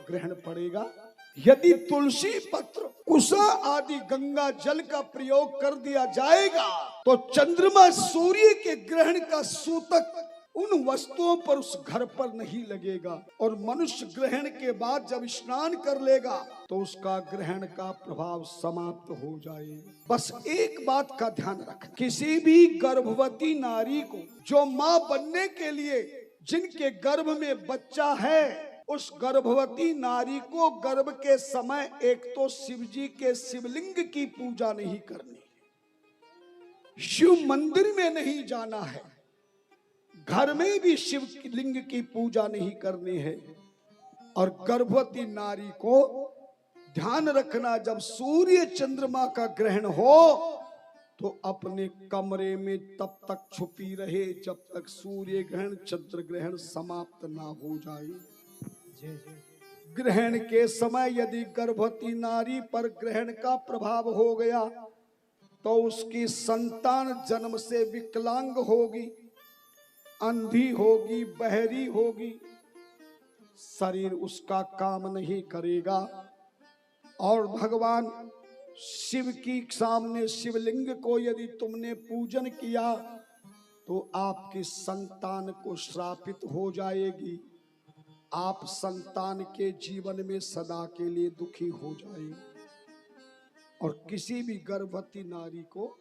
ग्रहण पड़ेगा। यदि तुलसी पत्र, कुसा आदि गंगा जल का प्रयोग कर दिया जाएगा तो चंद्रमा सूर्य के ग्रहण का सूतक उन वस्तुओं पर उस घर पर नहीं लगेगा और मनुष्य ग्रहण के बाद जब स्नान कर लेगा तो उसका ग्रहण का प्रभाव समाप्त हो जाएगा। बस एक बात का ध्यान रखना, किसी भी गर्भवती नारी को जो मां बनने के लिए जिनके गर्भ में बच्चा है, उस गर्भवती नारी को गर्भ के समय एक तो शिव जी के शिवलिंग की पूजा नहीं करनी, शिव मंदिर में नहीं जाना है, घर में भी शिव लिंग की पूजा नहीं करनी है। और गर्भवती नारी को ध्यान रखना, जब सूर्य चंद्रमा का ग्रहण हो तो अपने कमरे में तब तक छुपी रहे जब तक सूर्य ग्रहण चंद्र ग्रहण समाप्त ना हो जाए। ग्रहण के समय यदि गर्भवती नारी पर ग्रहण का प्रभाव हो गया तो उसकी संतान जन्म से विकलांग होगी, अंधी होगी, बहरी होगी, शरीर उसका काम नहीं करेगा। और भगवान शिव की सामने शिवलिंग को यदि तुमने पूजन किया तो आपकी संतान को श्रापित हो जाएगी, आप संतान के जीवन में सदा के लिए दुखी हो जाएंगे। और किसी भी गर्भवती नारी को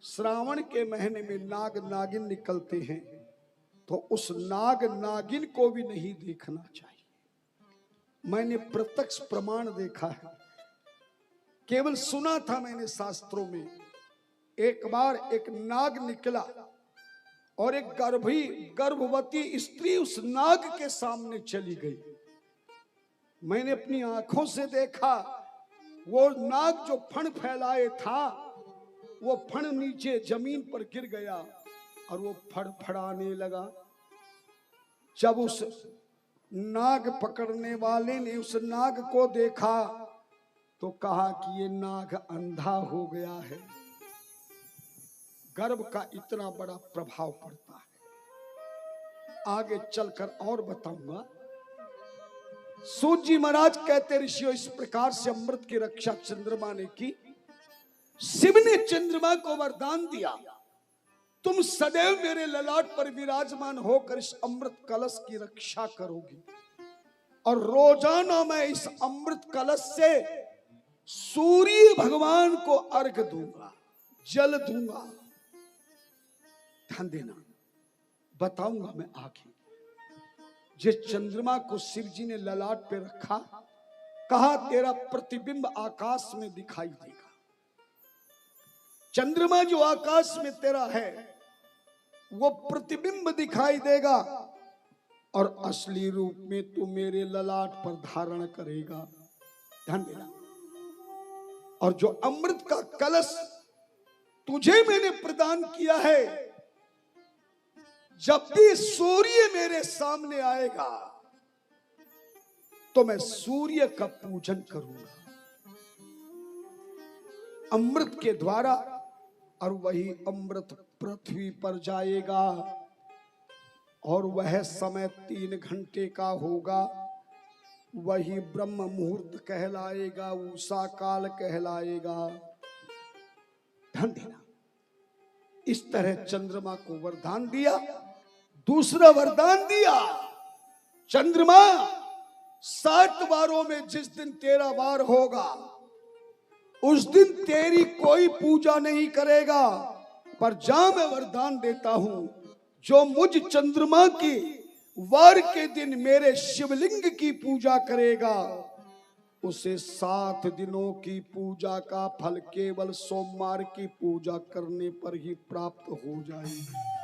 श्रावण के महीने में नाग नागिन निकलते हैं तो उस नाग नागिन को भी नहीं देखना चाहिए। मैंने प्रत्यक्ष प्रमाण देखा है, केवल सुना था मैंने शास्त्रों में। एक बार एक नाग निकला और एक गर्भवती स्त्री उस नाग के सामने चली गई। मैंने अपनी आंखों से देखा, वो नाग जो फण फैलाए था वो फण नीचे जमीन पर गिर गया और वो फड़फड़ाने लगा। जब उस नाग पकड़ने वाले ने उस नाग को देखा तो कहा कि ये नाग अंधा हो गया है। गर्भ का इतना बड़ा प्रभाव पड़ता है, आगे चलकर और बताऊंगा। सूत जी महाराज कहते, ऋषियों इस प्रकार से अमृत की रक्षा चंद्रमा ने की। शिव ने चंद्रमा को वरदान दिया, तुम सदैव मेरे ललाट पर विराजमान होकर इस अमृत कलश की रक्षा करोगी और रोजाना मैं इस अमृत कलश से सूर्य भगवान को अर्घ दूंगा, जल दूंगा। ध्यान देना, बताऊंगा मैं आगे। जिस चंद्रमा को शिव जी ने ललाट पे रखा, कहा तेरा प्रतिबिंब आकाश में दिखाई देगा। चंद्रमा जो आकाश में तेरा है वो प्रतिबिंब दिखाई देगा और असली रूप में तू मेरे ललाट पर धारण करेगा। ध्यान देना। और जो अमृत का कलश तुझे मैंने प्रदान किया है, जब भी सूर्य मेरे सामने आएगा तो मैं सूर्य का पूजन करूंगा अमृत के द्वारा, और वही अमृत पृथ्वी पर जाएगा और वह समय 3 घंटे का होगा। वही ब्रह्म मुहूर्त कहलाएगा, उषा काल कहलाएगा। ध्यान देना, इस तरह चंद्रमा को वरदान दिया। दूसरा वरदान दिया, चंद्रमा 60 वारों में जिस दिन तेरा वार होगा उस दिन तेरी कोई पूजा नहीं करेगा, पर जहां मैं वरदान देता हूं, जो मुझ चंद्रमा की वार के दिन मेरे शिवलिंग की पूजा करेगा उसे 7 दिनों की पूजा का फल केवल सोमवार की पूजा करने पर ही प्राप्त हो जाएगा।